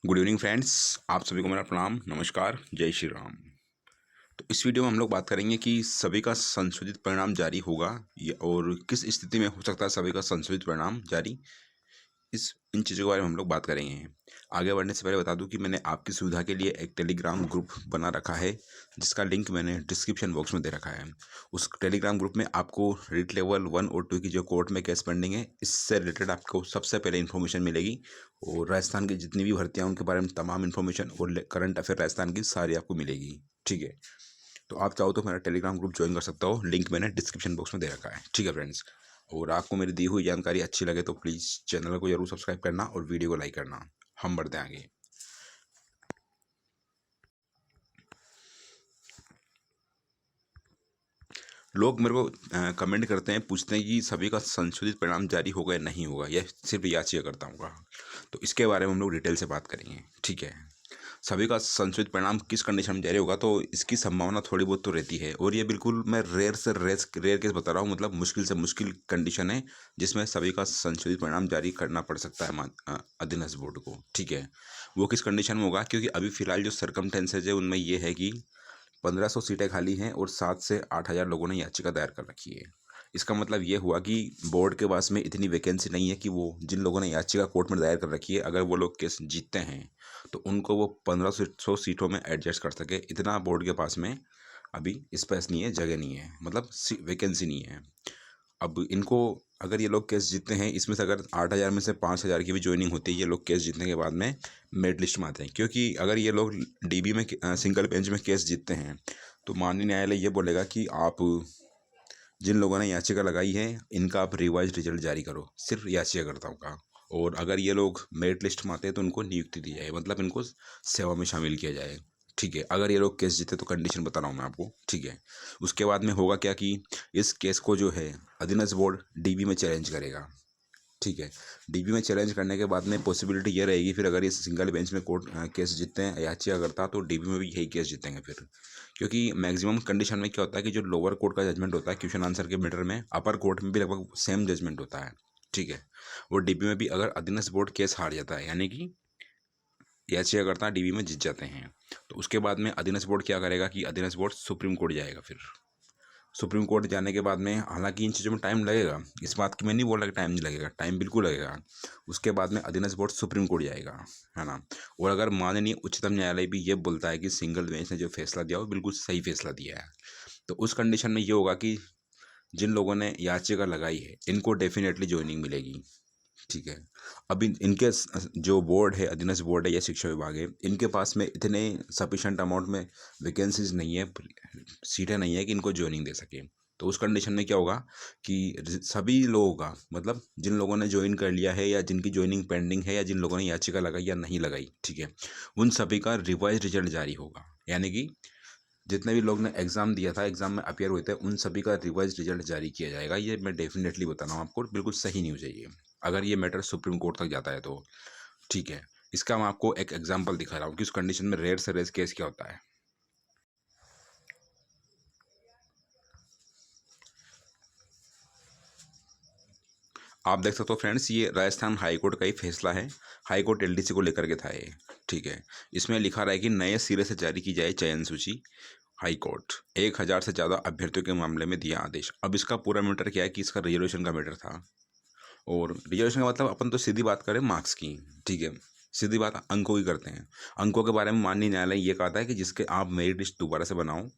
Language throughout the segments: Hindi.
Good evening friends. आप सभी को मेरा प्रणाम, नमस्कार, जय श्री राम। तो इस वीडियो में हम लोग बात करेंगे कि सभी का संशोधित परिणाम जारी होगा और किस स्थिति में हो सकता है सभी का संशोधित परिणाम जारी। इन चीज़ों के बारे में हम लोग बात करेंगे। आगे बढ़ने से पहले बता दूं कि मैंने आपकी सुविधा के लिए एक टेलीग्राम ग्रुप बना रखा है, जिसका लिंक मैंने डिस्क्रिप्शन बॉक्स में दे रखा है। उस टेलीग्राम ग्रुप में आपको रीट लेवल 1 और 2 की जो कोर्ट में केस पेंडिंग है, इससे रिलेटेड आपको सबसे पहले इन्फॉर्मेशन मिलेगी। और राजस्थान की जितनी भी भर्तियाँ उनके बारे में तमाम इन्फॉर्मेशन और करंट अफेयर राजस्थान की सारी आपको मिलेगी। ठीक है, तो आप चाहो तो मेरा टेलीग्राम ग्रुप ज्वाइन कर सकता हो, लिंक मैंने डिस्क्रिप्शन बॉक्स में दे रखा है। ठीक है फ्रेंड्स, और आपको मेरी दी हुई जानकारी अच्छी लगे तो प्लीज़ चैनल को जरूर सब्सक्राइब करना और वीडियो को लाइक करना। हम बढ़ते हैं आगे। लोग मेरे को कमेंट करते हैं, पूछते हैं कि सभी का संशोधित परिणाम जारी होगा या नहीं होगा, यह सिर्फ याचिका होगा। तो इसके बारे में हम लोग डिटेल से बात करेंगे। ठीक है, सभी का संशोधित परिणाम किस कंडीशन में जारी होगा, तो इसकी संभावना थोड़ी बहुत तो रहती है, और ये बिल्कुल मैं रेयर से रेयर केस बता रहा हूँ, मतलब मुश्किल से मुश्किल कंडीशन है जिसमें सभी का संशोधित परिणाम जारी करना पड़ सकता है अधीनस्थ बोर्ड को। ठीक है, वो किस कंडीशन में होगा, क्योंकि अभी फिलहाल जो सर्कमटेंसेज है उनमें ये है कि 1500 सीटें खाली हैं और 7 से 8 हज़ार लोगों ने याचिका दायर कर रखी है। इसका मतलब ये हुआ कि बोर्ड के पास में इतनी वैकेंसी नहीं है कि वो जिन लोगों ने याचिका कोर्ट में दायर कर रखी है, अगर वो लोग केस जीतते हैं तो उनको वो 1500 सीटों में एडजस्ट कर सके। इतना बोर्ड के पास में अभी स्पेस नहीं है, जगह नहीं है, मतलब वैकेंसी नहीं है। अब इनको अगर ये लोग केस जीतते हैं, इसमें से अगर 8 हज़ार में से 5 हज़ार की भी ज्वाइनिंग होती है, ये लोग केस जीतने के बाद में मेरिट लिस्ट में आते हैं। क्योंकि अगर ये लोग डीबी में सिंगल बेंच में केस जीतते हैं तो माननीय न्यायालय ये बोलेगा कि आप जिन लोगों ने याचिका लगाई है इनका आप रिवाइज रिजल्ट जारी करो, सिर्फ याचिकाकर्ताओं का। और अगर ये लोग मेरिट लिस्ट में आते हैं तो उनको नियुक्ति दी जाए, मतलब इनको सेवा में शामिल किया जाए। ठीक है, अगर ये लोग केस जीते तो कंडीशन बता रहा हूँ मैं आपको। ठीक है, उसके बाद में होगा क्या कि इस केस को जो है अधीनस्थ बोर्ड डीबी में चैलेंज करेगा। ठीक है, डीबी में चैलेंज करने के बाद में पॉसिबिलिटी ये रहेगी, फिर अगर ये सिंगल बेंच में कोर्ट केस जीतते हैं याचिकाकर्ता, तो डीबी में भी यही केस जीतेंगे फिर। क्योंकि मैक्सिमम कंडीशन में क्या होता है कि जो लोअर कोर्ट का जजमेंट होता है क्वेश्चन आंसर के मैटर में, अपर कोर्ट में भी लगभग सेम जजमेंट होता है। ठीक है, वो डीबी में भी अगर अधीनस्थ बोर्ड केस हार जाता है, यानी कि याचिकाकर्ता डीबी में जीत जाते हैं, तो उसके बाद में अधीनस्थ बोर्ड क्या करेगा कि अधीनस्थ बोर्ड सुप्रीम कोर्ट जाएगा। फिर सुप्रीम कोर्ट जाने के बाद में, हालांकि इन चीज़ों में टाइम लगेगा, इस बात की मैं नहीं बोल रहा कि टाइम नहीं लगेगा, टाइम बिल्कुल लगेगा। उसके बाद में अधीनस्थ बोर्ड सुप्रीम कोर्ट जाएगा, है ना। और अगर माननीय उच्चतम न्यायालय भी ये बोलता है कि सिंगल बेंच ने जो फैसला दिया वो बिल्कुल सही फैसला दिया है, तो उस कंडीशन में ये होगा कि जिन लोगों ने याचिका लगाई है इनको डेफिनेटली ज्वाइनिंग मिलेगी। ठीक है, अभी इनके जो बोर्ड है, अधीनस्थ बोर्ड है या शिक्षा विभाग है, इनके पास में इतने सफिशेंट अमाउंट में वैकेंसीज नहीं है, सीटें नहीं है कि इनको ज्वाइनिंग दे सके। तो उस कंडीशन में क्या होगा कि सभी लोगों का, मतलब जिन लोगों ने ज्वाइन कर लिया है या जिनकी ज्वाइनिंग पेंडिंग है या जिन लोगों ने याचिका लगाई या नहीं लगाई, ठीक है, उन सभी का रिवाइज रिजल्ट जारी होगा। यानी कि जितने भी लोग ने एग्ज़ाम दिया था, एग्ज़ाम में अपियर हुए थे, उन सभी का रिवाइज रिजल्ट जारी किया जाएगा। ये मैं डेफिनेटली बता रहा हूँ आपको, बिल्कुल सही न्यूज़ है ये, अगर ये मैटर सुप्रीम कोर्ट तक जाता है तो। ठीक है, इसका मैं आपको एक एग्जांपल दिखा रहा हूँ कि उस कंडीशन में रेयर से रेयर केस क्या होता है। आप देख सकते हो फ्रेंड्स, ये राजस्थान हाई कोर्ट का ही फैसला है। हाई कोर्ट एलडीसी को लेकर के था ये। ठीक है, इसमें लिखा रहा है कि नए सिरे से जारी की जाए चयन सूची। हाई कोर्ट 1000 से ज़्यादा अभ्यर्थियों के मामले में दिया आदेश। अब इसका पूरा मैटर क्या है कि इसका रिजर्वेशन का मैटर था, और रिजर्वेशन का मतलब अपन तो सीधी बात करें मार्क्स की। ठीक है, सीधी बात अंकों की करते हैं। अंकों के बारे में माननीय न्यायालय ये कहता है कि जिसके आप मेरिट लिस्ट दोबारा से बनाओ,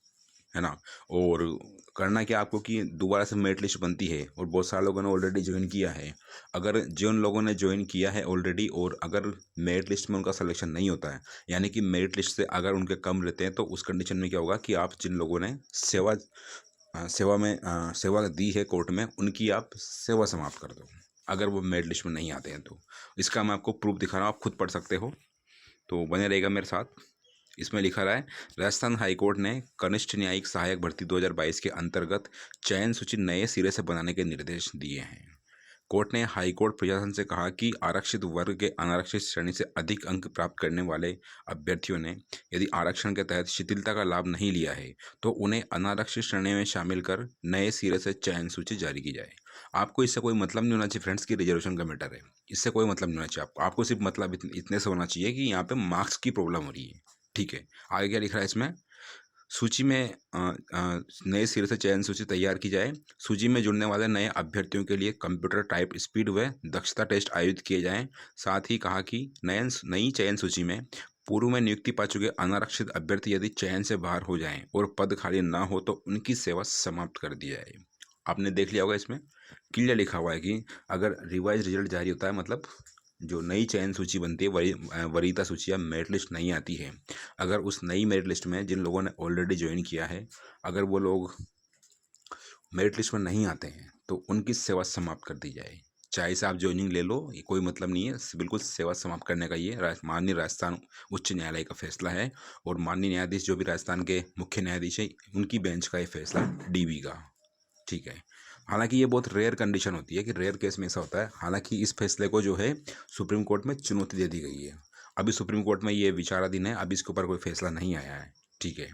है ना। और करना क्या आपको कि दोबारा से मेरिट लिस्ट बनती है, और बहुत सारे लोगों ने ऑलरेडी ज्वाइन किया है। अगर जिन लोगों ने ज्वाइन किया है ऑलरेडी और अगर मेरिट लिस्ट में उनका सिलेक्शन नहीं होता है, यानी कि मेरिट लिस्ट से अगर उनके कम रहते हैं, तो उस कंडीशन में क्या होगा कि आप जिन लोगों ने सेवा दी है कोर्ट में, उनकी आप सेवा समाप्त कर दो, अगर वो मेरिट लिस्ट में नहीं आते हैं तो। इसका मैं आपको प्रूफ दिखा रहा हूँ, आप खुद पढ़ सकते हो, तो बने रहेगा मेरे साथ। इसमें लिखा रहा है, राजस्थान हाईकोर्ट ने कनिष्ठ न्यायिक सहायक भर्ती 2022 के अंतर्गत चयन सूची नए सिरे से बनाने के निर्देश दिए हैं। कोर्ट ने हाई कोर्ट प्रशासन से कहा कि आरक्षित वर्ग के अनारक्षित श्रेणी से अधिक अंक प्राप्त करने वाले अभ्यर्थियों ने यदि आरक्षण के तहत शिथिलता का लाभ नहीं लिया है तो उन्हें अनारक्षित श्रेणी में शामिल कर नए सिरे से चयन सूची जारी की जाए। आपको इससे कोई मतलब नहीं होना चाहिए फ्रेंड्स की रिजर्वेशन का मैटर है, इससे कोई मतलब नहीं होना चाहिए आपको सिर्फ मतलब इतने से होना चाहिए कि यहाँ पे मार्क्स की प्रॉब्लम हो रही है। ठीक है, आगे क्या लिख रहा है इसमें, सूची में नए सिरे से चयन सूची तैयार की जाए। सूची में जुड़ने वाले नए अभ्यर्थियों के लिए कंप्यूटर टाइप स्पीड व दक्षता टेस्ट आयोजित किए जाएं। साथ ही कहा कि नई चयन सूची में पूर्व में नियुक्ति पा चुके अनारक्षित अभ्यर्थी यदि चयन से बाहर हो जाएं और पद खाली ना हो तो उनकी सेवा समाप्त कर दी जाए। आपने देख लिया होगा इसमें क्लियर लिखा हुआ है कि अगर रिवाइज रिजल्ट जारी होता है, मतलब जो नई चयन सूची बनती है, वरीयता सूची या मेरिट लिस्ट नहीं आती है, अगर उस नई मेरिट लिस्ट में जिन लोगों ने ऑलरेडी ज्वाइन किया है अगर वो लोग मेरिट लिस्ट में नहीं आते हैं तो उनकी सेवा समाप्त कर दी जाए। चाहे से आप ज्वाइनिंग ले लो, ये कोई मतलब नहीं है, बिल्कुल सेवा समाप्त करने का ये माननीय राजस्थान उच्च न्यायालय का फैसला है। और माननीय न्यायाधीश जो भी राजस्थान के मुख्य न्यायाधीश है उनकी बेंच का ये फैसला डीबी का। ठीक है, हालांकि ये बहुत रेयर कंडीशन होती है कि रेयर केस में ऐसा होता है। हालांकि इस फैसले को जो है सुप्रीम कोर्ट में चुनौती दे दी गई है। अभी सुप्रीम कोर्ट में ये विचाराधीन है, अभी इसके ऊपर कोई फैसला नहीं आया है। ठीक है,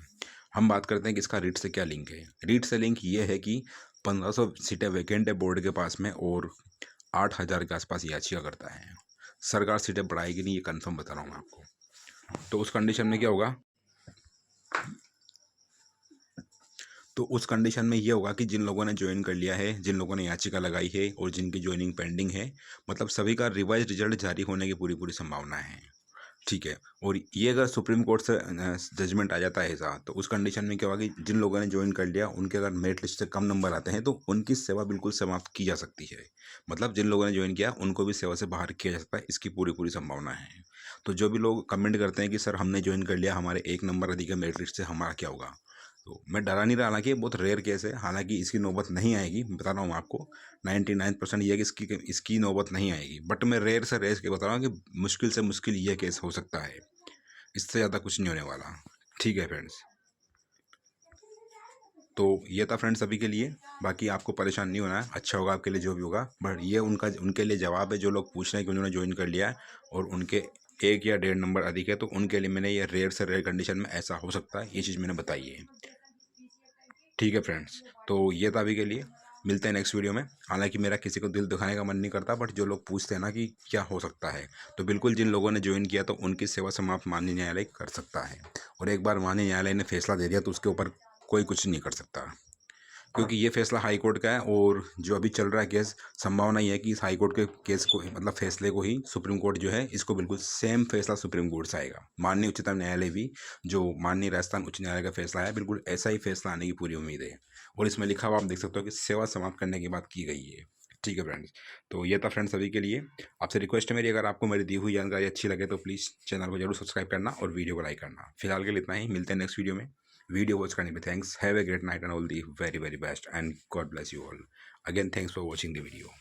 हम बात करते हैं कि इसका रीट से क्या लिंक है। रीट से लिंक ये है कि 1500 सीटें वैकेंट है बोर्ड के पास में और 8000 के आसपास याचिका करता है। सरकार सीटें बढ़ाएगी नहीं, ये कन्फर्म बता रहा हूँ मैं आपको। तो उस कंडीशन में क्या होगा, तो उस कंडीशन में ये होगा कि जिन लोगों ने ज्वाइन कर लिया है, जिन लोगों ने याचिका लगाई है और जिनकी ज्वाइनिंग पेंडिंग है, मतलब सभी का रिवाइज रिजल्ट जारी होने की पूरी पूरी संभावना है। ठीक है, और ये अगर सुप्रीम कोर्ट से जजमेंट आ जाता है ऐसा, तो उस कंडीशन में क्या होगा कि जिन लोगों ने ज्वाइन कर लिया उनके अगर मेरिट लिस्ट से कम नंबर आते हैं तो उनकी सेवा बिल्कुल समाप्त की जा सकती है। मतलब जिन लोगों ने ज्वाइन किया उनको भी सेवा से बाहर किया जा सकता है, इसकी पूरी पूरी संभावना है। तो जो भी लोग कमेंट करते हैं कि सर हमने ज्वाइन कर लिया, हमारे 1 नंबर अधिक है मेरिट लिस्ट से, हमारा क्या होगा, तो मैं डरा नहीं रहा। हालांकि बहुत रेयर केस है, हालांकि इसकी नौबत नहीं आएगी, बता रहा हूँ आपको 99% ये कि इसकी नौबत नहीं आएगी। बट मैं रेयर से रेयर के बता रहा हूँ कि मुश्किल से मुश्किल ये केस हो सकता है, इससे ज़्यादा कुछ नहीं होने वाला। ठीक है फ्रेंड्स, तो ये था फ्रेंड्स अभी के लिए। बाकी आपको परेशान नहीं होना है, अच्छा होगा आपके लिए जो भी होगा। बट ये उनके लिए जवाब है जो लोग पूछ रहे हैं कि उन्होंने ज्वाइन कर लिया है और उनके 1 या 1.5 नंबर अधिक है, तो उनके लिए मैंने ये रेयर से रेयर कंडीशन में ऐसा हो सकता है, ये चीज़ मैंने बताई है। ठीक है फ्रेंड्स, तो ये था अभी के लिए, मिलते हैं नेक्स्ट वीडियो में। हालांकि मेरा किसी को दिल दुखाने का मन नहीं करता, बट जो लोग पूछते हैं ना कि क्या हो सकता है, तो बिल्कुल जिन लोगों ने ज्वाइन किया तो उनकी सेवा समाप्त माननीय न्यायालय कर सकता है। और एक बार माननीय न्यायालय ने फैसला दे दिया तो उसके ऊपर कोई कुछ नहीं कर सकता, क्योंकि ये फैसला हाई कोर्ट का है। और जो अभी चल रहा है केस, संभावना ये है कि इस हाई कोर्ट के केस को, मतलब फैसले को ही सुप्रीम कोर्ट जो है इसको बिल्कुल सेम फैसला सुप्रीम कोर्ट से आएगा। माननीय उच्चतम न्यायालय भी, जो माननीय राजस्थान उच्च न्यायालय का फैसला है, बिल्कुल ऐसा ही फैसला आने की पूरी उम्मीद है। और इसमें लिखा हुआ आप देख सकते हो कि सेवा समाप्त करने की बात की गई है। ठीक है फ्रेंड्स, तो ये था फ्रेंड्स अभी के लिए। आपसे रिक्वेस्ट है मेरी, अगर आपको मेरी दी हुई जानकारी अच्छी लगे तो प्लीज़ चैनल को जरूर सब्सक्राइब करना और वीडियो को लाइक करना। फिलहाल के लिए इतना ही, मिलते हैं नेक्स्ट वीडियो में। Video watch करने पे thanks, have a great night and all the very very best and God bless you all again, thanks for watching the video।